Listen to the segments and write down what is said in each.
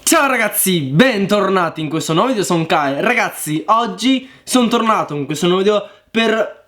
Ciao ragazzi, bentornati in questo nuovo video, sono Kai. Ragazzi, oggi sono tornato in questo nuovo video per...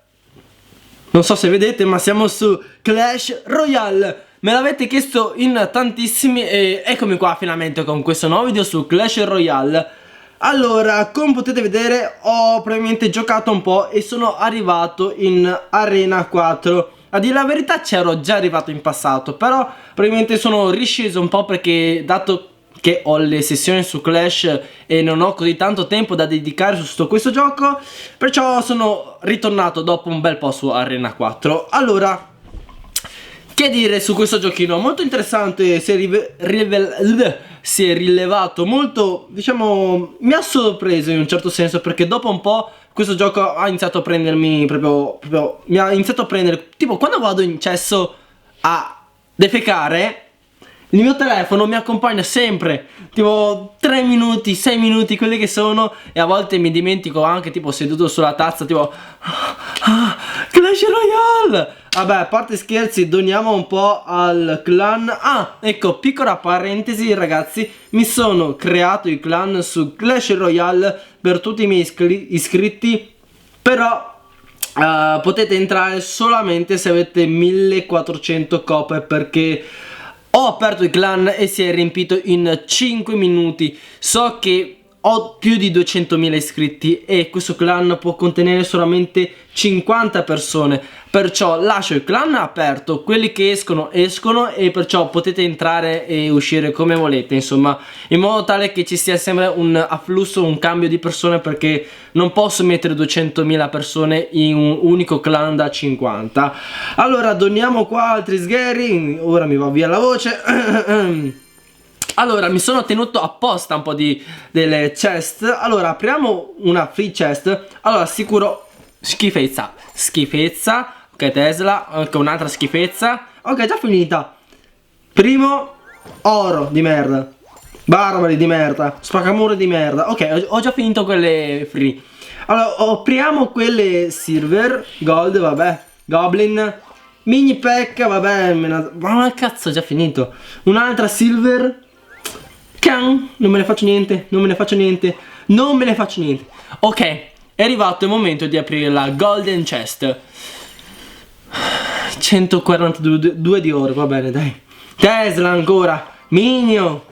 non so se vedete, ma siamo su Clash Royale. Me l'avete chiesto in tantissimi e eccomi qua finalmente con questo nuovo video su Clash Royale. Allora, come potete vedere, ho probabilmente giocato un po' e sono arrivato in Arena 4. A dire la verità c'ero già arrivato in passato, però probabilmente sono risceso un po' perché dato che ho le sessioni su Clash e non ho così tanto tempo da dedicare su questo gioco, perciò sono ritornato dopo un bel po' su Arena 4. Allora, che dire su questo giochino? Molto interessante, si è rilevato molto, diciamo, mi ha sorpreso in un certo senso, perché dopo un po' questo gioco ha iniziato a prendermi proprio mi ha iniziato a prendere, tipo quando vado in cesso a defecare, il mio telefono mi accompagna sempre, tipo 3 minuti, 6 minuti, quelli che sono, e a volte mi dimentico anche, tipo seduto sulla tazza, tipo Clash Royale! Vabbè, a parte scherzi, doniamo un po' al clan. Ah, ecco, piccola parentesi ragazzi, mi sono creato il clan su Clash Royale per tutti i miei iscritti, però potete entrare solamente se avete 1400 coppe, perché ho aperto il clan e si è riempito in 5 minuti. So che ho più di 200.000 iscritti e questo clan può contenere solamente 50 persone, perciò lascio il clan aperto, quelli che escono e perciò potete entrare e uscire come volete, insomma, in modo tale che ci sia sempre un afflusso, un cambio di persone, perché non posso mettere 200.000 persone in un unico clan da 50. Allora doniamo qua altri sgherri, ora mi va via la voce. Allora, mi sono tenuto apposta un po' delle chest. Allora, apriamo una free chest. Allora, sicuro schifezza. Ok, Tesla. Anche un'altra schifezza. Ok, già finita. Primo, oro di merda. Barbari di merda. Spaccamuro di merda. Ok, ho già finito quelle free. Allora, apriamo quelle silver. Gold, vabbè. Goblin. Mini pack, vabbè. Ma cazzo, ho già finito. Un'altra silver. Non me ne faccio niente, Ok, è arrivato il momento di aprire la golden chest. 142 di oro, va bene, dai. Tesla ancora, Minio,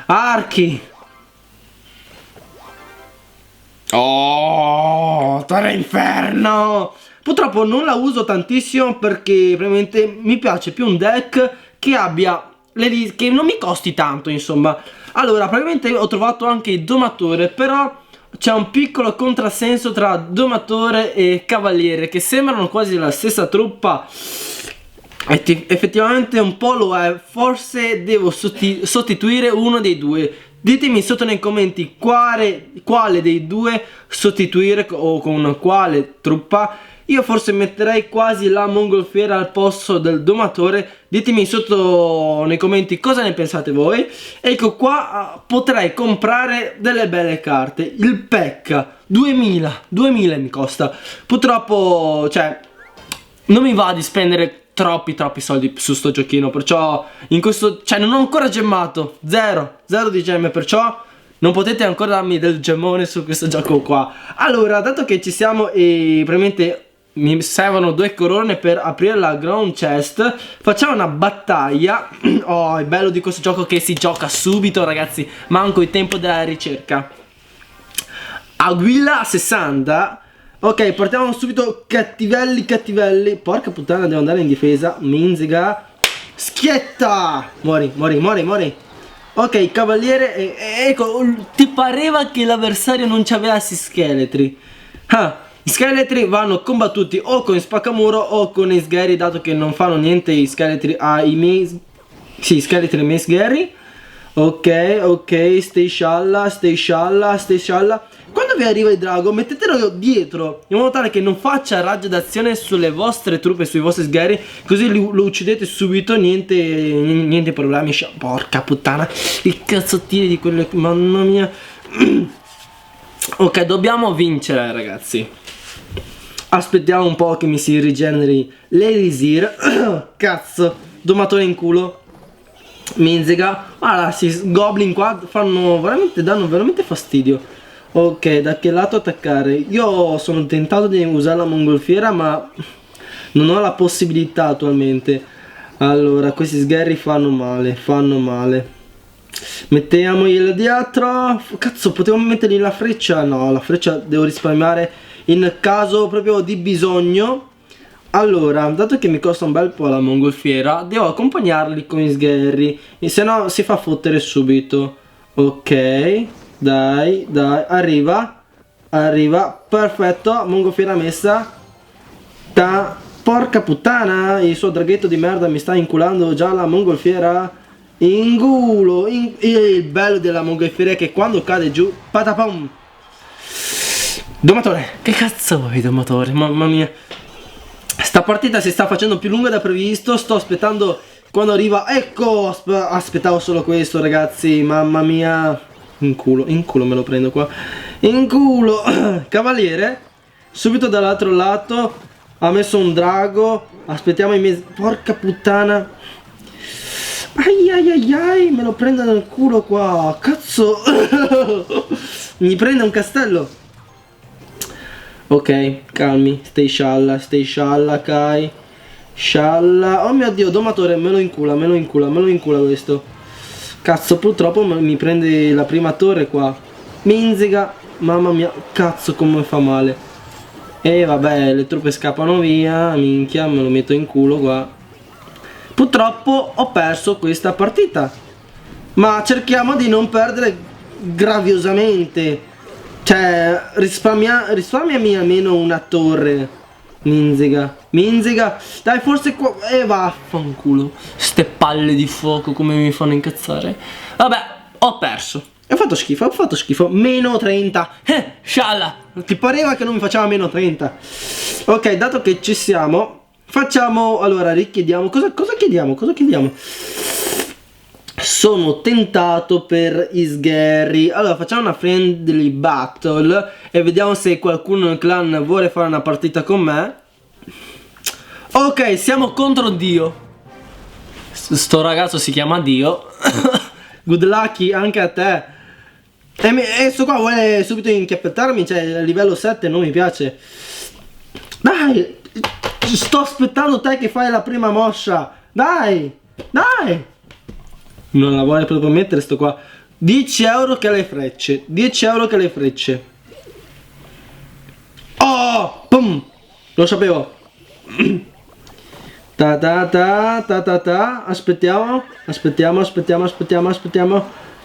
archi. Oh, terra inferno. Purtroppo non la uso tantissimo, perché probabilmente mi piace più un deck che abbia che non mi costi tanto, insomma. Allora, probabilmente ho trovato anche il domatore, però c'è un piccolo contrassenso tra domatore e cavaliere, che sembrano quasi la stessa truppa. Effettivamente un po' lo è. Forse devo sostituire uno dei due. Ditemi sotto nei commenti quale dei due sostituire o con quale truppa. Io forse metterei quasi la mongolfiera al posto del domatore. Ditemi sotto nei commenti cosa ne pensate voi. Ecco qua, potrei comprare delle belle carte. Il Pekka 2000 mi costa. Purtroppo, cioè, non mi va di spendere troppi soldi su sto giochino, perciò in questo, cioè, non ho ancora gemmato. Zero di gemme, perciò non potete ancora darmi del gemmone su questo gioco qua. Allora, dato che ci siamo e probabilmente mi servono 2 corone per aprire la ground chest, facciamo una battaglia. Oh, è bello di questo gioco che si gioca subito, ragazzi. Manco il tempo della ricerca. Aguilla 60. Ok, partiamo subito. Cattivelli. Porca puttana, devo andare in difesa. Minziga. Schietta. Muori. Ok, cavaliere. Ecco, ti pareva che l'avversario non ci avesse scheletri. Gli scheletri vanno combattuti o con spaccamuro o con i sgherri, dato che non fanno niente i scheletri ai miei... Sì, scheletri ai miei sgherri. Ok, stay scialla. Quando vi arriva il drago, mettetelo dietro, in modo tale che non faccia raggio d'azione sulle vostre truppe, sui vostri sgherri, così lo uccidete subito, niente problemi. Porca puttana, i cazzottini di quelle... Mamma mia. Ok, dobbiamo vincere, ragazzi. Aspettiamo un po' che mi si rigeneri l'elisir. Cazzo, domatore in culo. Minziga. Guarda, si goblin qua danno veramente fastidio. Ok, da che lato attaccare? Io sono tentato di usare la mongolfiera, ma non ho la possibilità attualmente. Allora, questi sgherri fanno male. Mettiamogli il diatro. Cazzo, potevo mettergli la freccia? No, la freccia devo risparmiare in caso proprio di bisogno. Allora, dato che mi costa un bel po' la mongolfiera, devo accompagnarli con gli sgherri, e se no si fa fottere subito. Ok, dai, arriva, perfetto, mongolfiera messa. Porca puttana, il suo draghetto di merda mi sta inculando già la mongolfiera in culo. Il bello della mongolfiera è che quando cade giù, patapam. Domatore, che cazzo vuoi, domatore? Mamma mia. Sta partita si sta facendo più lunga da previsto. Sto aspettando quando arriva. Ecco, aspettavo solo questo, ragazzi. Mamma mia. In culo me lo prendo qua. In culo. Cavaliere. Subito dall'altro lato ha messo un drago. Aspettiamo i miei. Porca puttana. Ai, me lo prendo nel culo qua. Cazzo. Mi prende un castello. Ok, calmi, stai scialla, Kai. Scialla. Oh mio Dio, domatore, me lo incula questo. Cazzo, purtroppo mi prende la prima torre qua. Minziga, mamma mia, cazzo come fa male. E vabbè, le truppe scappano via, minchia, me lo metto in culo qua. Purtroppo ho perso questa partita. Ma cerchiamo di non perdere graviosamente. Cioè, risparmiami almeno una torre. Minziga. Dai, forse qua. Vaffanculo. Ste palle di fuoco come mi fanno incazzare. Vabbè, ho perso. Ho fatto schifo. Meno 30. Scialla. Ti pareva che non mi faceva meno 30? Ok, dato che ci siamo, facciamo. Allora, richiediamo. Cosa chiediamo? Sono tentato per i sgherri. Allora facciamo una friendly battle e vediamo se qualcuno nel clan vuole fare una partita con me. Ok, siamo contro Dio. Sto ragazzo si chiama Dio. Good luck anche a te. E sto qua vuole subito inchiappettarmi. Cioè a livello 7 non mi piace. Dai, sto aspettando te che fai la prima mossa. Dai. Non la vuole proprio mettere sto qua. 10 euro che alle frecce. Oh, pum. Lo sapevo. Aspettiamo.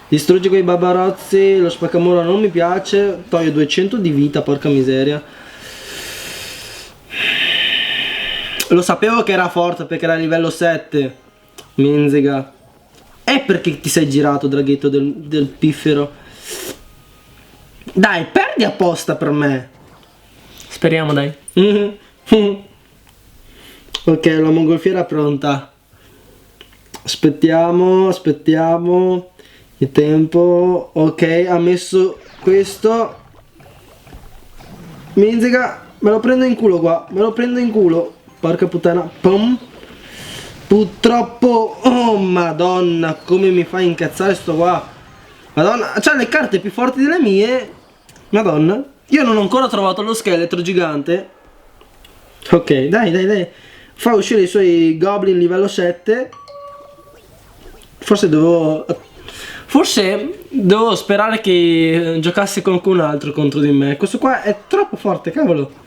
Distruggi quei barbarozzi. Lo spaccamuro non mi piace. Toglie 200 di vita, porca miseria. Lo sapevo che era forte perché era a livello 7. Minziga. E perché ti sei girato, draghetto del piffero? Dai, perdi apposta per me. Speriamo, dai. Ok, la mongolfiera è pronta. Aspettiamo. Il tempo. Ok, ha messo questo. Minziga, me lo prendo in culo qua. Porca puttana. Pum. Purtroppo, oh madonna, come mi fa incazzare sto qua. Madonna, c'ha le carte più forti delle mie. Madonna. Io non ho ancora trovato lo scheletro gigante. Ok, dai. Fa uscire i suoi goblin livello 7. Forse devo sperare che giocasse con qualcun altro contro di me. Questo qua è troppo forte, cavolo.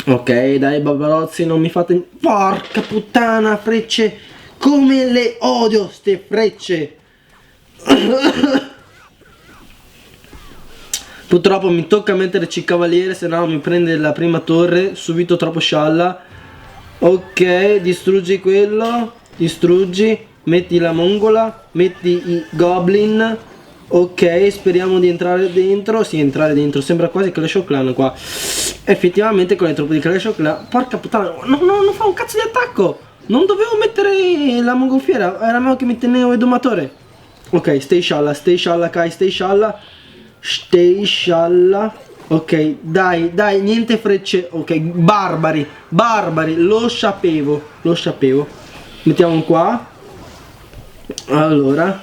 Ok, dai barbarozzi, non mi fate. Porca puttana, frecce. Come le odio ste frecce. Purtroppo mi tocca metterci il cavaliere, se no mi prende la prima torre. Subito troppo scialla. Ok, distruggi quello. Metti la mongola. Metti i goblin. Ok, speriamo di entrare dentro. Sì, entrare dentro. Sembra quasi Clash of Clans qua. Effettivamente con le truppe di Clash of Clans. Porca puttana, non fa un cazzo di attacco. Non dovevo mettere la mongolfiera. Era meglio che mi tenevo il domatore. Ok, stai scialla, Kai, stai scialla. Ok, dai, dai, niente frecce. Ok, barbari, barbari, lo sapevo, lo sapevo. Mettiamo qua. Allora,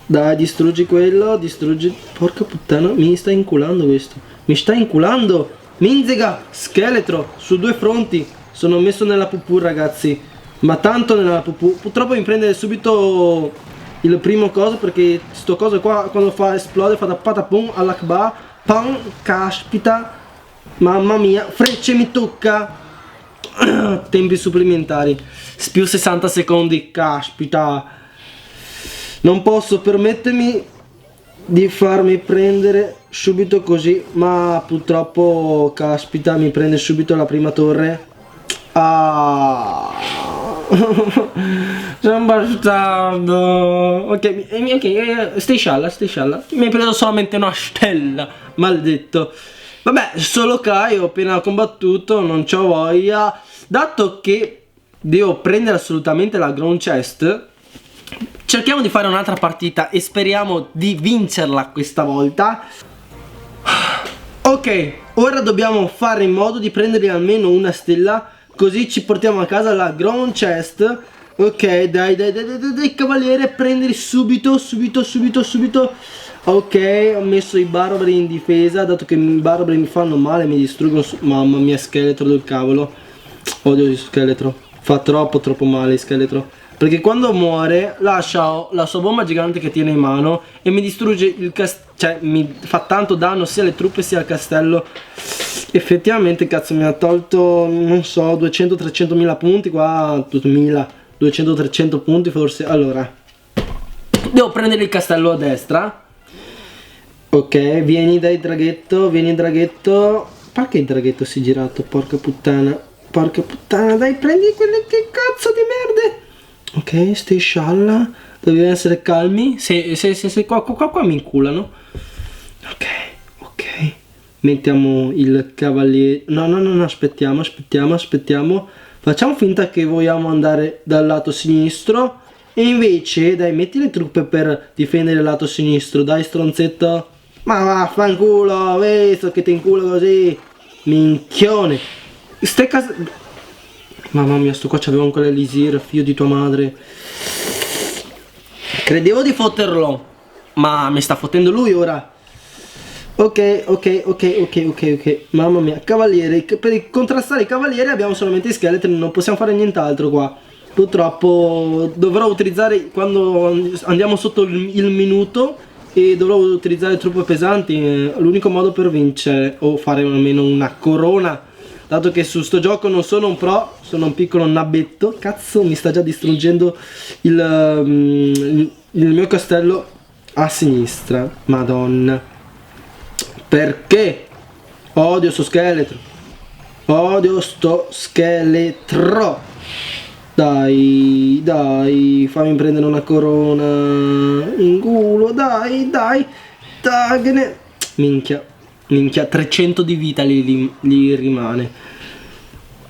dai, distruggi quello, distruggi. Porca puttana, mi sta inculando questo. Mi sta inculando. Minziga, scheletro, su due fronti. Sono messo nella pupù, ragazzi. Ma tanto nella pupù. Purtroppo mi prende subito il primo coso, perché sto coso qua quando fa esplode fa da patapum all'akbar. Pam, caspita. Mamma mia, frecce mi tocca. Tempi supplementari. Più 60 secondi, caspita. Non posso permettermi di farmi prendere subito così, ma purtroppo, caspita, mi prende subito la prima torre. Ah. Sono bastardo. Ok, stai scialla, stai scialla. Mi hai preso solamente una stella, maledetto. Vabbè, solo Kai ho appena combattuto, non c'ho voglia. Dato che devo prendere assolutamente la ground chest, cerchiamo di fare un'altra partita e speriamo di vincerla questa volta. Ok, ora dobbiamo fare in modo di prendere almeno una stella, così ci portiamo a casa la ground chest. Ok, dai, cavaliere, prendere subito. Ok, ho messo i barbari in difesa, dato che i barbari mi fanno male, mi distruggono. Mamma mia, scheletro del cavolo. Odio il scheletro, fa troppo male il scheletro, perché quando muore lascia la sua bomba gigante che tiene in mano e mi distrugge il castello, cioè mi fa tanto danno sia alle truppe sia al castello. Effettivamente, cazzo, mi ha tolto, non so, 200-300 mila punti qua, 200-300 punti forse. Allora, devo prendere il castello a destra. Ok, vieni dai draghetto, vieni draghetto. Perché il draghetto si è girato? Porca puttana, dai, prendi quelle che cazzo di merde. Ok, stai scialla, dobbiamo essere calmi. Se qua mi inculano. Ok, mettiamo il cavaliere. No, aspettiamo. Facciamo finta che vogliamo andare dal lato sinistro e invece, dai, metti le truppe per difendere il lato sinistro. Dai, stronzetto. Ma vaffanculo, visto che ti inculo così. Minchione. Ste case. Mamma mia, sto qua c'aveva ancora l'elisir, figlio di tua madre. Credevo di fotterlo, ma mi sta fottendo lui ora. Ok. Mamma mia, cavalieri. Per contrastare i cavalieri abbiamo solamente i scheletri, non possiamo fare nient'altro qua. Purtroppo dovrò utilizzare, quando andiamo sotto il minuto, e dovrò utilizzare truppe pesanti. L'unico modo per vincere, o fare almeno una corona, dato che su sto gioco non sono un pro, sono un piccolo nabbetto. Cazzo, mi sta già distruggendo il mio castello a sinistra. Madonna, perché odio sto scheletro, Dai, fammi prendere una corona in culo, dai, dagliene. Minchia, 300 di vita li rimane.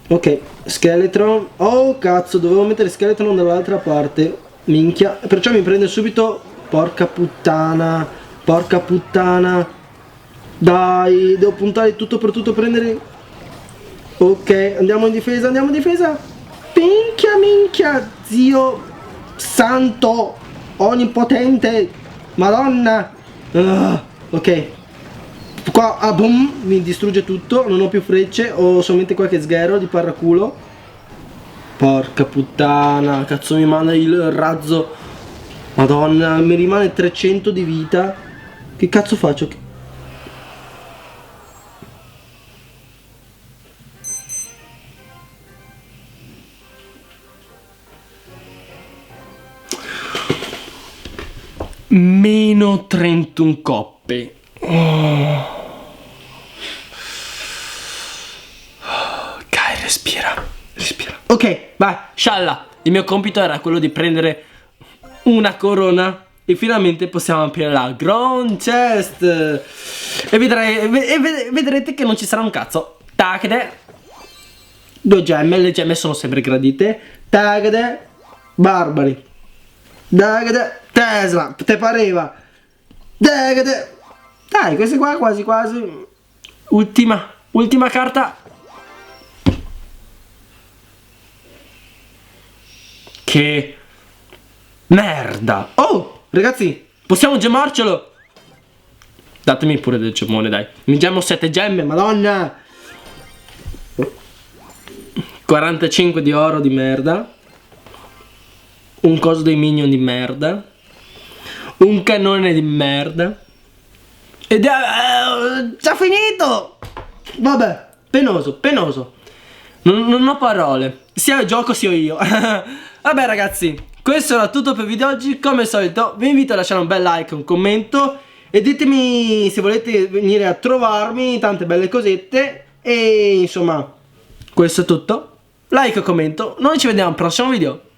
Ok, scheletro. Oh cazzo, dovevo mettere scheletro dall'altra parte. Minchia, perciò mi prende subito. Porca puttana. Dai, devo puntare tutto per tutto, prendere. Ok, andiamo in difesa. Minchia, zio santo onnipotente, madonna. Ok, qua boom, mi distrugge tutto, non ho più frecce, ho solamente qualche sghero di paraculo. Porca puttana, cazzo, mi manda il razzo. Madonna, mi rimane 300 di vita. Che cazzo faccio? Meno 31 coppe. Ok, respira. Ok, vai, scialla. Il mio compito era quello di prendere una corona e finalmente possiamo aprire la ground chest. E vedrete che non ci sarà un cazzo. Tagde. 2 gemme, le gemme sono sempre gradite. Tagde. Barbari. Tagde. Tesla, te pareva? Dai, questi qua quasi. Ultima carta. Che merda. Oh, ragazzi, possiamo gemmarcelo. Datemi pure del gemmone, dai. Mi gemmo 7 gemme, madonna. 45 di oro di merda. Un coso dei minion di merda. Un cannone di merda. Ed è già finito. Vabbè, penoso. Non ho parole. Sia il gioco sia io. Vabbè ragazzi, questo era tutto per il video di oggi. Come al solito vi invito a lasciare un bel like, un commento. E ditemi se volete venire a trovarmi, tante belle cosette. E insomma, questo è tutto. Like e commento. Noi ci vediamo al prossimo video.